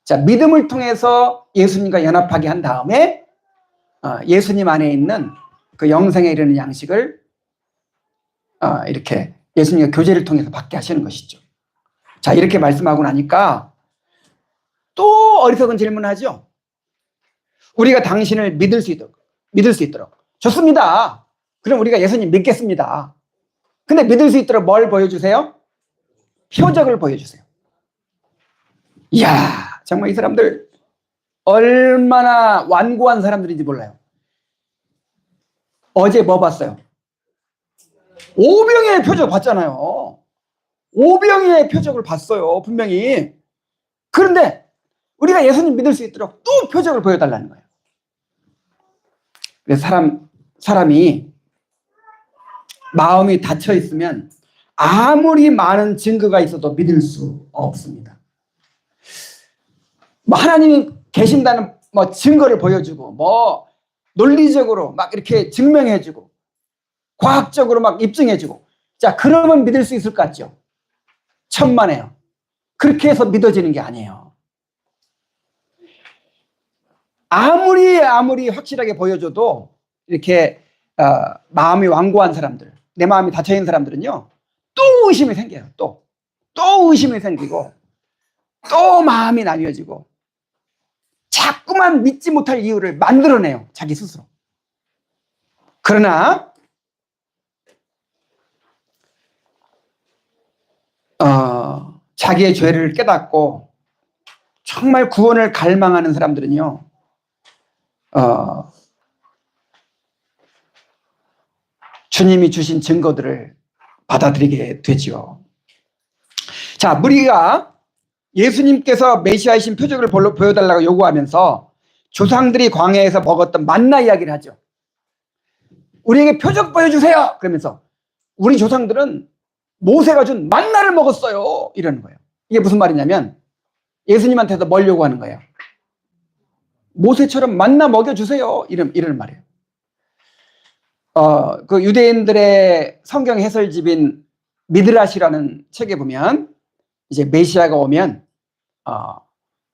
자, 믿음을 통해서 예수님과 연합하게 한 다음에 예수님 안에 있는 그 영생에 이르는 양식을 이렇게 예수님과 교제를 통해서 받게 하시는 것이죠. 자, 이렇게 말씀하고 나니까 또 어리석은 질문하죠. 우리가 당신을 믿을 수 있도록. 좋습니다. 그럼 우리가 예수님 믿겠습니다. 근데 믿을 수 있도록 뭘 보여주세요? 표적을 보여주세요. 이야, 정말 이 사람들 얼마나 완고한 사람들인지 몰라요. 어제 뭐 봤어요? 오병이의 표적 봤잖아요. 오병이의 표적을 봤어요, 분명히. 그런데 우리가 예수님 믿을 수 있도록 또 표적을 보여달라는 거예요. 그래서 사람이 마음이 닫혀 있으면 아무리 많은 증거가 있어도 믿을 수 없습니다. 뭐 하나님이 계신다는 뭐 증거를 보여주고 뭐 논리적으로 막 이렇게 증명해주고 과학적으로 막 입증해주고, 자, 그러면 믿을 수 있을 것 같죠? 천만에요. 그렇게 해서 믿어지는 게 아니에요. 아무리 확실하게 보여줘도 이렇게 마음이 완고한 사람들, 내 마음이 닫혀있는 사람들은요, 또 의심이 생겨요. 또 의심이 생기고 또 마음이 나뉘어지고 자꾸만 믿지 못할 이유를 만들어내요, 자기 스스로. 그러나 자기의 죄를 깨닫고 정말 구원을 갈망하는 사람들은요, 주님이 주신 증거들을 받아들이게 되지요. 자, 무리가 예수님께서 메시아이신 표적을 보여달라고 요구하면서 조상들이 광야에서 먹었던 만나 이야기를 하죠. 우리에게 표적 보여주세요. 그러면서 우리 조상들은 모세가 준 만나를 먹었어요, 이러는 거예요. 이게 무슨 말이냐면 예수님한테도 뭘 요구하는 거예요? 모세처럼 만나 먹여주세요, 이러는 말이에요. 그 유대인들의 성경 해설집인 미드라시라는 책에 보면 이제 메시아가 오면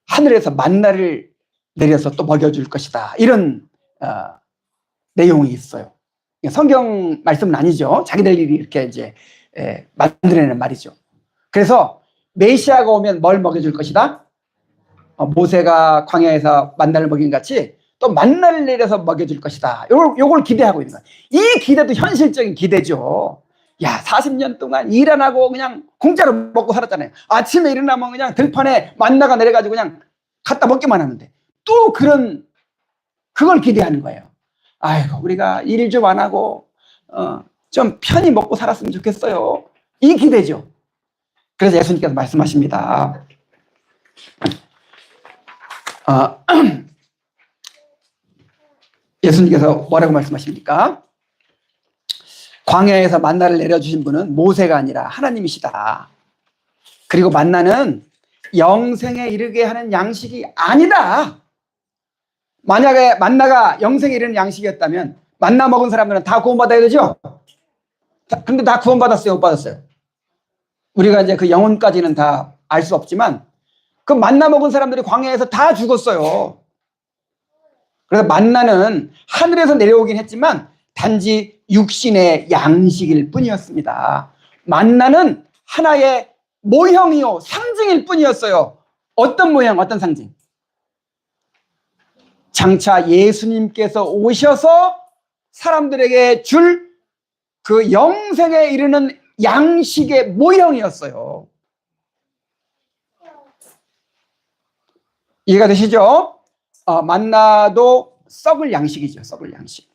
하늘에서 만나를 내려서 또 먹여줄 것이다, 이런 내용이 있어요. 성경 말씀은 아니죠. 자기들이 이렇게 이제 만들어내는 말이죠. 그래서 메시아가 오면 뭘 먹여줄 것이다? 모세가 광야에서 만나를 먹인 같이 또 만나를 내려서 먹여줄 것이다. 요걸 기대하고 있는 거예요. 이 기대도 현실적인 기대죠. 야, 40년 동안 일 안 하고 그냥 공짜로 먹고 살았잖아요. 아침에 일어나면 그냥 들판에 만나가 내려가지고 그냥 갖다 먹기만 하는데 또 그걸 기대하는 거예요. 아이고, 우리가 일 좀 안 하고 좀 편히 먹고 살았으면 좋겠어요. 이 기대죠. 그래서 예수님께서 말씀하십니다. 예수님께서 뭐라고 말씀하십니까? 광야에서 만나를 내려주신 분은 모세가 아니라 하나님이시다. 그리고 만나는 영생에 이르게 하는 양식이 아니다. 만약에 만나가 영생에 이르는 양식이었다면 만나 먹은 사람들은 다 구원받아야 되죠? 근데 다 구원받았어요, 못 받았어요? 우리가 이제 그 영혼까지는 다 알 수 없지만 그 만나 먹은 사람들이 광야에서 다 죽었어요. 그래서 만나는 하늘에서 내려오긴 했지만 단지 육신의 양식일 뿐이었습니다. 만나는 하나의 모형이요, 상징일 뿐이었어요. 어떤 모형, 어떤 상징? 장차 예수님께서 오셔서 사람들에게 줄 그 영생에 이르는 양식의 모형이었어요. 이해가 되시죠? 만나도 썩을 양식이죠, 썩을 양식.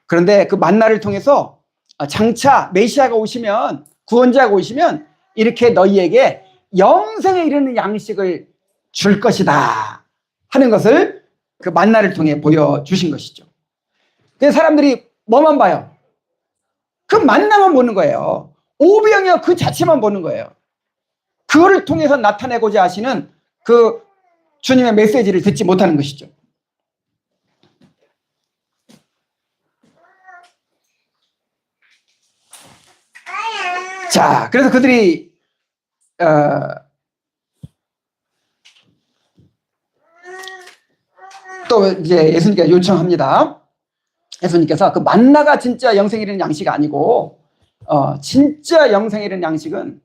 그런데 그 만나를 통해서 장차 메시아가 오시면, 구원자가 오시면 이렇게 너희에게 영생에 이르는 양식을 줄 것이다 하는 것을 그 만나를 통해 보여주신 것이죠. 그래서 사람들이 뭐만 봐요? 그 만나만 보는 거예요. 오병이어 그 자체만 보는 거예요. 그거를 통해서 나타내고자 하시는 그 주님의 메시지를 듣지 못하는 것이죠. 자, 그래서 그들이 또 이제 예수님께 요청합니다. 예수님께서 그 만나가 진짜 영생에 이르는 양식이 아니고 진짜 영생에 이르는 양식은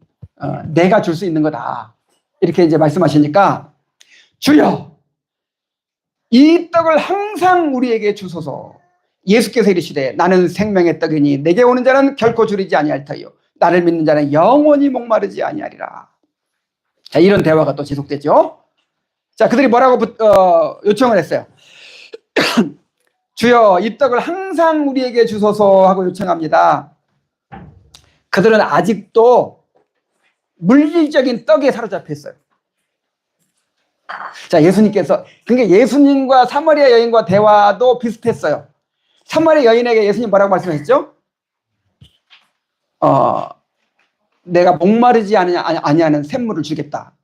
내가 줄 수 있는 거다. 이렇게 이제 말씀하시니까 주여 이 떡을 항상 우리에게 주소서. 예수께서 이르시되 나는 생명의 떡이니 내게 오는 자는 결코 줄이지 아니할 터요 나를 믿는 자는 영원히 목마르지 아니하리라. 자, 이런 대화가 또 지속되죠. 자, 그들이 뭐라고 요청을 했어요. 주여 이 떡을 항상 우리에게 주소서 하고 요청합니다. 그들은 아직도 물질적인 떡에 사로잡혀 있어요. 자, 예수님께서, 그러니까 예수님과 사마리아 여인과 대화도 비슷했어요. 사마리아 여인에게 예수님 뭐라고 말씀하셨죠? 내가 목마르지 아니하는 샘물을 주겠다.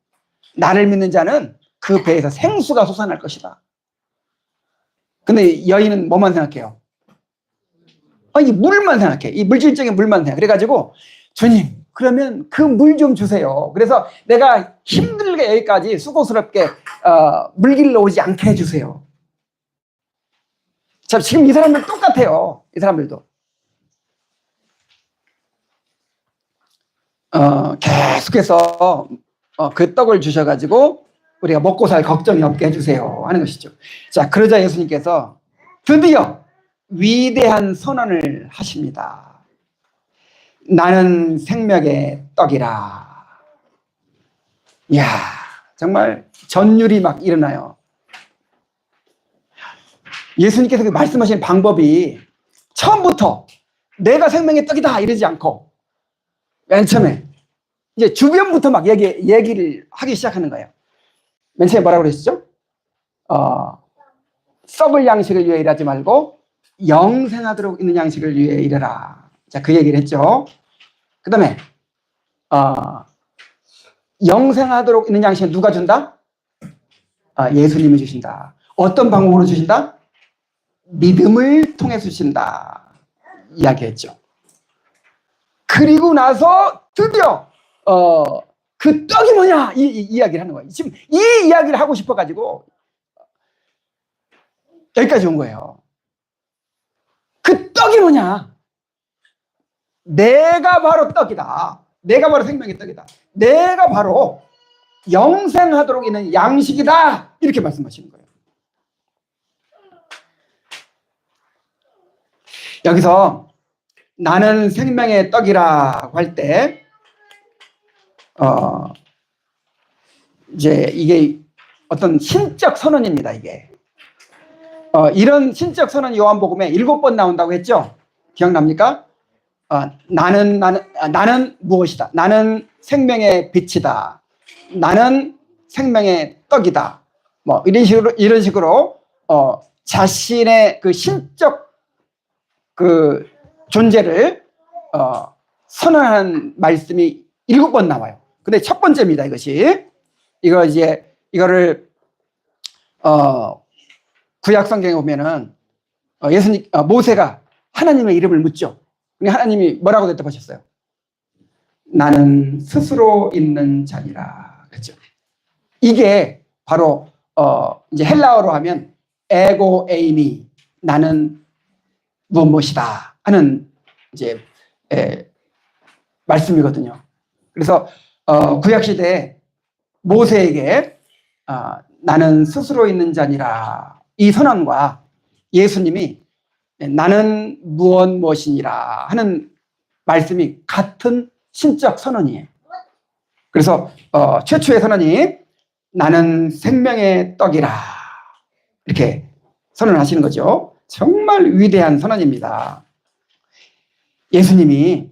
나를 믿는 자는 그 배에서 생수가 솟아날 것이다. 근데 여인은 뭐만 생각해요? 이 물만 생각해. 이 물질적인 물만 생각해. 그래가지고 주님 그러면 그 물 좀 주세요. 그래서 내가 힘들게 여기까지 수고스럽게 물 길러 오지 않게 해주세요. 자, 지금 이 사람들 똑같아요. 이 사람들도 계속해서 그 떡을 주셔가지고 우리가 먹고 살 걱정이 없게 해주세요 하는 것이죠. 자, 그러자 예수님께서 드디어 위대한 선언을 하십니다. 나는 생명의 떡이라. 이야, 정말 전율이 막 일어나요. 예수님께서 그 말씀하시는 방법이 처음부터 내가 생명의 떡이다 이러지 않고 맨 처음에 이제 주변부터 막 얘기를 하기 시작하는 거예요. 맨 처음에 뭐라고 그러시죠? 썩을 양식을 위해 일하지 말고 영생하도록 있는 양식을 위해 일해라. 자, 그 얘기를 했죠. 그 다음에 영생하도록 있는 양식은 누가 준다? 예수님이 주신다. 어떤 방법으로 주신다? 믿음을 통해 주신다. 이야기했죠. 그리고 나서 드디어 그 떡이 뭐냐 이 이야기를 하는 거예요. 지금 이 이야기를 하고 싶어가지고 여기까지 온 거예요. 그 떡이 뭐냐? 내가 바로 떡이다. 내가 바로 생명의 떡이다. 내가 바로 영생하도록 있는 양식이다. 이렇게 말씀하시는 거예요. 여기서 나는 생명의 떡이라고 할 때 이제 이게 어떤 신적 선언입니다. 이게 이런 신적 선언이 요한복음에 7번 나온다고 했죠. 기억납니까? 나는 무엇이다. 나는 생명의 빛이다. 나는 생명의 떡이다. 뭐 이런 식으로 자신의 그 신적 그 존재를 선언하는 말씀이 7번 나와요. 근데 첫 번째입니다. 이거를 구약 성경에 보면은 모세가 하나님의 이름을 묻죠. 하나님이 뭐라고 대답하셨어요? 나는 스스로 있는 자니라 그랬죠. 이게 바로 이제 헬라어로 하면 에고 에이미, 나는 무엇이다 하는 이제 말씀이거든요. 그래서 구약 시대에 모세에게 나는 스스로 있는 자니라 이 선언과 예수님이 나는 무엇이니라 하는 말씀이 같은 신적 선언이에요. 그래서 최초의 선언이 나는 생명의 떡이라 이렇게 선언하시는 거죠. 정말 위대한 선언입니다. 예수님이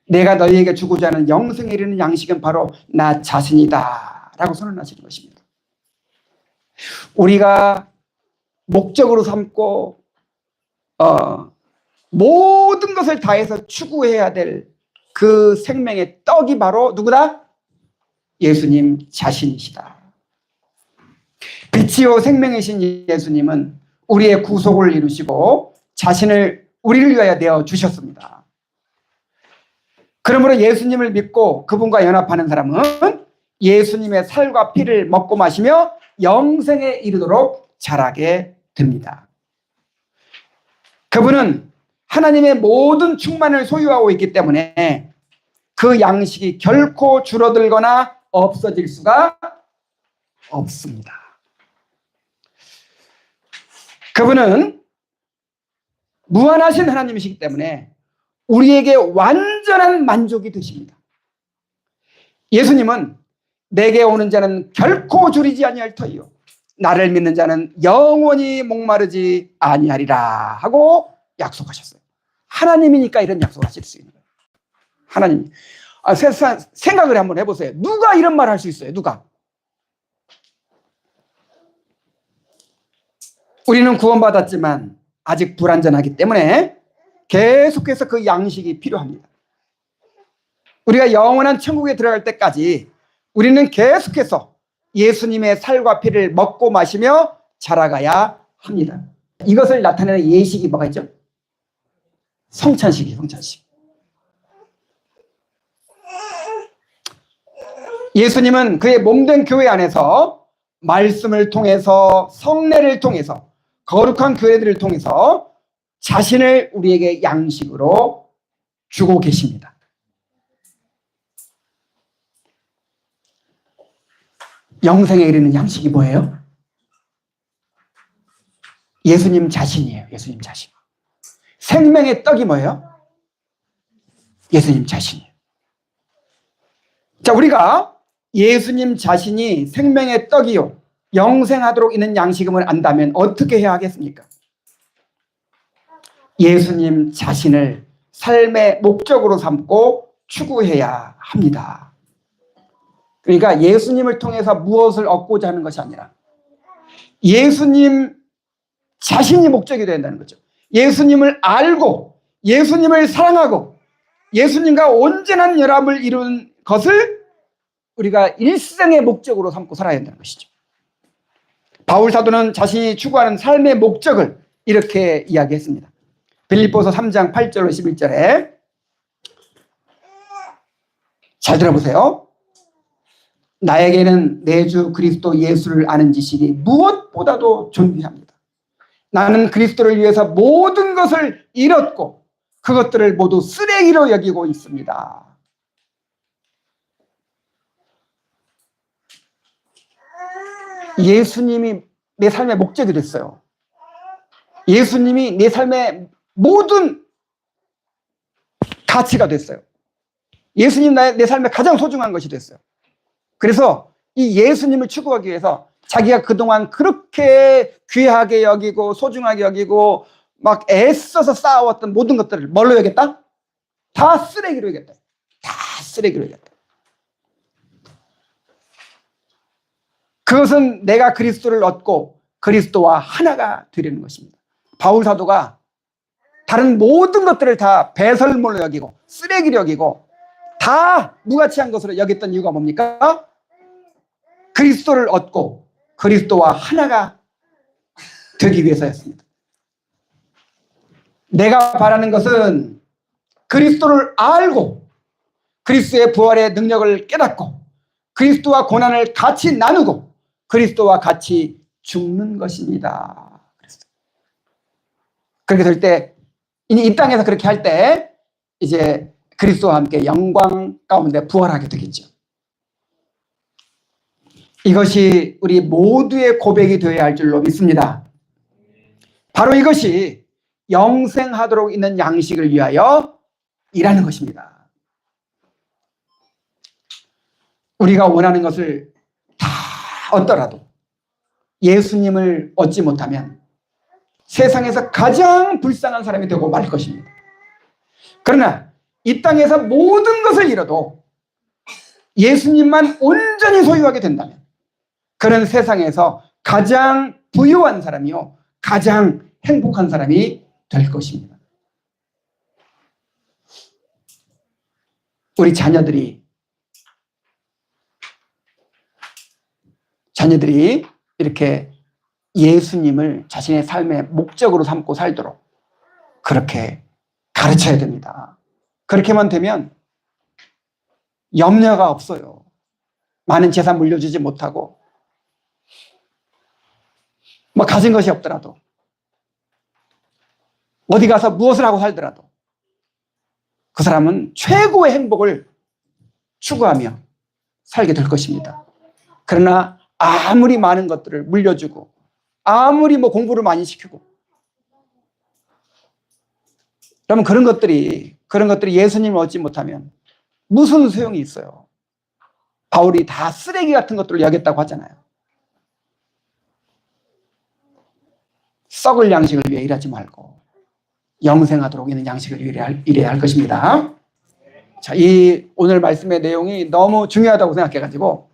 내가 너희에게 주고자 하는 영생에 이르는 양식은 바로 나 자신이다 라고 선언하시는 것입니다. 우리가 목적으로 삼고 모든 것을 다해서 추구해야 될 그 생명의 떡이 바로 누구다? 예수님 자신이시다. 빛이요 생명이신 예수님은 우리의 구속을 이루시고 자신을 우리를 위하여 내어 주셨습니다. 그러므로 예수님을 믿고 그분과 연합하는 사람은 예수님의 살과 피를 먹고 마시며 영생에 이르도록 자라게 됩니다. 그분은 하나님의 모든 충만을 소유하고 있기 때문에 그 양식이 결코 줄어들거나 없어질 수가 없습니다. 그분은 무한하신 하나님이시기 때문에 우리에게 완전한 만족이 되십니다. 예수님은 내게 오는 자는 결코 줄이지 아니할 터이요 나를 믿는 자는 영원히 목마르지 아니하리라 하고 약속하셨어요. 하나님이니까 이런 약속을 하실 수 있는 거예요. 하나님. 세상 생각을 한번 해보세요. 누가 이런 말 할 수 있어요? 누가? 우리는 구원받았지만 아직 불완전하기 때문에 계속해서 그 양식이 필요합니다. 우리가 영원한 천국에 들어갈 때까지 우리는 계속해서 예수님의 살과 피를 먹고 마시며 자라가야 합니다. 이것을 나타내는 예식이 뭐가 있죠? 성찬식이에요. 성찬식. 예수님은 그의 몸된 교회 안에서 말씀을 통해서 성례를 통해서 거룩한 교회들을 통해서 자신을 우리에게 양식으로 주고 계십니다. 영생에 이르는 양식이 뭐예요? 예수님 자신이에요. 예수님 자신. 생명의 떡이 뭐예요? 예수님 자신이에요. 자, 우리가 예수님 자신이 생명의 떡이요 영생하도록 있는 양식임을 안다면 어떻게 해야 하겠습니까? 예수님 자신을 삶의 목적으로 삼고 추구해야 합니다. 그러니까 예수님을 통해서 무엇을 얻고자 하는 것이 아니라 예수님 자신이 목적이 된다는 거죠. 예수님을 알고 예수님을 사랑하고 예수님과 온전한 연합을 이룬 것을 우리가 일생의 목적으로 삼고 살아야 한다는 것이죠. 바울 사도는 자신이 추구하는 삶의 목적을 이렇게 이야기했습니다. 빌립보서 3장 8절로 11절에 잘 들어보세요. 나에게는 내 주 그리스도 예수를 아는 지식이 무엇보다도 존귀합니다. 나는 그리스도를 위해서 모든 것을 잃었고 그것들을 모두 쓰레기로 여기고 있습니다. 예수님이 내 삶의 목적이 됐어요. 예수님이 내 삶의 모든 가치가 됐어요. 예수님 내 삶의 가장 소중한 것이 됐어요. 그래서 이 예수님을 추구하기 위해서 자기가 그동안 그렇게 귀하게 여기고 소중하게 여기고 막 애써서 쌓아왔던 모든 것들을 뭘로 여겼다? 다 쓰레기로 여겼다. 다 쓰레기로 여겼다. 그것은 내가 그리스도를 얻고 그리스도와 하나가 되려는 것입니다. 바울 사도가 다른 모든 것들을 다 배설물로 여기고 쓰레기로 여기고 다 무가치한 것으로 여겼던 이유가 뭡니까? 그리스도를 얻고 그리스도와 하나가 되기 위해서였습니다. 내가 바라는 것은 그리스도를 알고 그리스도의 부활의 능력을 깨닫고 그리스도와 고난을 같이 나누고 그리스도와 같이 죽는 것입니다. 그렇게 될 때, 이 땅에서 그렇게 할 때 이제 그리스도와 함께 영광 가운데 부활하게 되겠죠. 이것이 우리 모두의 고백이 되어야 할 줄로 믿습니다. 바로 이것이 영생하도록 있는 양식을 위하여 일하는 것입니다. 우리가 원하는 것을 다 얻더라도 예수님을 얻지 못하면 세상에서 가장 불쌍한 사람이 되고 말 것입니다. 그러나 이 땅에서 모든 것을 잃어도 예수님만 온전히 소유하게 된다면 그런 세상에서 가장 부유한 사람이요 가장 행복한 사람이 될 것입니다. 우리 자녀들이 이렇게 예수님을 자신의 삶의 목적으로 삼고 살도록 그렇게 가르쳐야 됩니다. 그렇게만 되면 염려가 없어요. 많은 재산 물려주지 못하고 뭐 가진 것이 없더라도 어디 가서 무엇을 하고 살더라도 그 사람은 최고의 행복을 추구하며 살게 될 것입니다. 그러나 아무리 많은 것들을 물려주고 아무리 뭐 공부를 많이 시키고 그러면 그런 것들이 예수님을 얻지 못하면 무슨 소용이 있어요? 바울이 다 쓰레기 같은 것들을 여겼다고 하잖아요. 썩을 양식을 위해 일하지 말고 영생하도록 있는 양식을 위해 일해야 할 것입니다. 자, 이 오늘 말씀의 내용이 너무 중요하다고 생각해가지고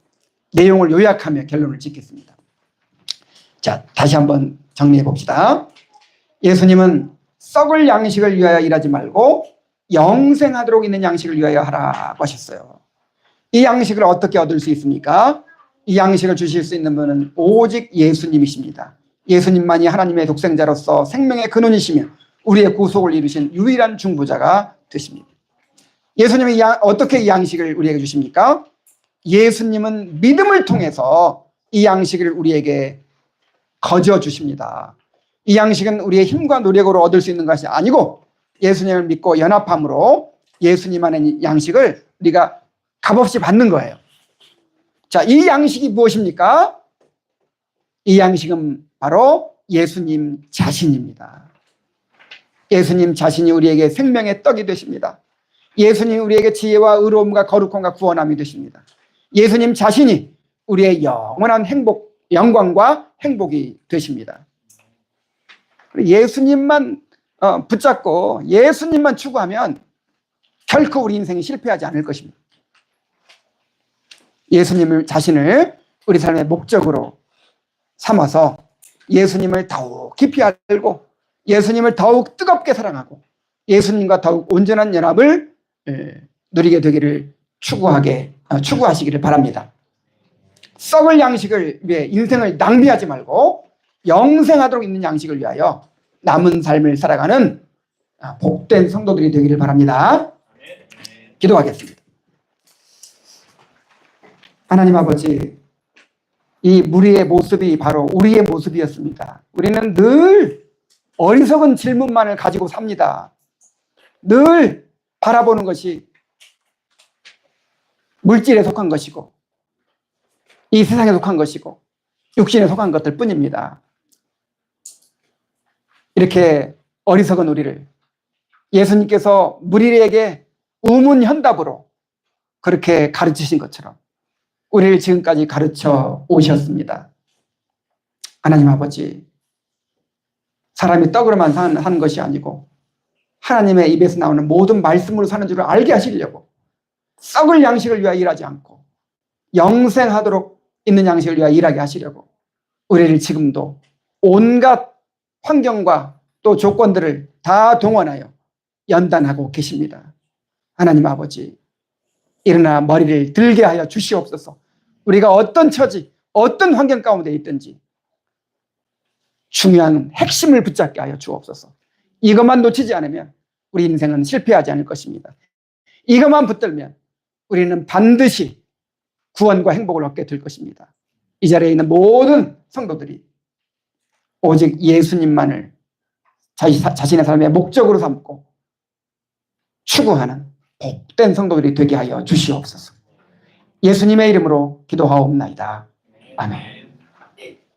내용을 요약하며 결론을 짓겠습니다. 자, 다시 한번 정리해 봅시다. 예수님은 썩을 양식을 위하여 일하지 말고 영생하도록 있는 양식을 위하여 하라고 하셨어요. 이 양식을 어떻게 얻을 수 있습니까? 이 양식을 주실 수 있는 분은 오직 예수님이십니다. 예수님만이 하나님의 독생자로서 생명의 근원이시며 우리의 구속을 이루신 유일한 중보자가 되십니다. 예수님이 어떻게 이 양식을 우리에게 주십니까? 예수님은 믿음을 통해서 이 양식을 우리에게 거저 주십니다. 이 양식은 우리의 힘과 노력으로 얻을 수 있는 것이 아니고 예수님을 믿고 연합함으로 예수님 안에 양식을 우리가 값없이 받는 거예요. 자, 이 양식이 무엇입니까? 이 양식은 바로 예수님 자신입니다. 예수님 자신이 우리에게 생명의 떡이 되십니다. 예수님이 우리에게 지혜와 의로움과 거룩함과 구원함이 되십니다. 예수님 자신이 우리의 영원한 행복, 영광과 행복이 되십니다. 예수님만 붙잡고 예수님만 추구하면 결코 우리 인생이 실패하지 않을 것입니다. 예수님을 자신을 우리 삶의 목적으로 삼아서 예수님을 더욱 깊이 알고 예수님을 더욱 뜨겁게 사랑하고 예수님과 더욱 온전한 연합을 누리게 되기를 추구하시기를 바랍니다. 썩을 양식을 위해 인생을 낭비하지 말고 영생하도록 있는 양식을 위하여 남은 삶을 살아가는 복된 성도들이 되기를 바랍니다. 기도하겠습니다. 하나님 아버지, 이 무리의 모습이 바로 우리의 모습이었습니다. 우리는 늘 어리석은 질문만을 가지고 삽니다. 늘 바라보는 것이 물질에 속한 것이고 이 세상에 속한 것이고 육신에 속한 것들 뿐입니다. 이렇게 어리석은 우리를 예수님께서 무리에게 우문현답으로 그렇게 가르치신 것처럼 우리를 지금까지 가르쳐 오셨습니다. 하나님 아버지, 사람이 떡으로만 사는 것이 아니고 하나님의 입에서 나오는 모든 말씀으로 사는 줄을 알게 하시려고 썩을 양식을 위하여 일하지 않고 영생하도록 있는 양식을 위하여 일하게 하시려고 우리를 지금도 온갖 환경과 또 조건들을 다 동원하여 연단하고 계십니다. 하나님 아버지, 일어나 머리를 들게 하여 주시옵소서. 우리가 어떤 처지, 어떤 환경 가운데 있든지 중요한 핵심을 붙잡게 하여 주옵소서. 이것만 놓치지 않으면 우리 인생은 실패하지 않을 것입니다. 이것만 붙들면 우리는 반드시 구원과 행복을 얻게 될 것입니다. 이 자리에 있는 모든 성도들이 오직 예수님만을 자신의 삶의 목적으로 삼고 추구하는 복된 성도들이 되게 하여 주시옵소서. 예수님의 이름으로 기도하옵나이다. 아멘.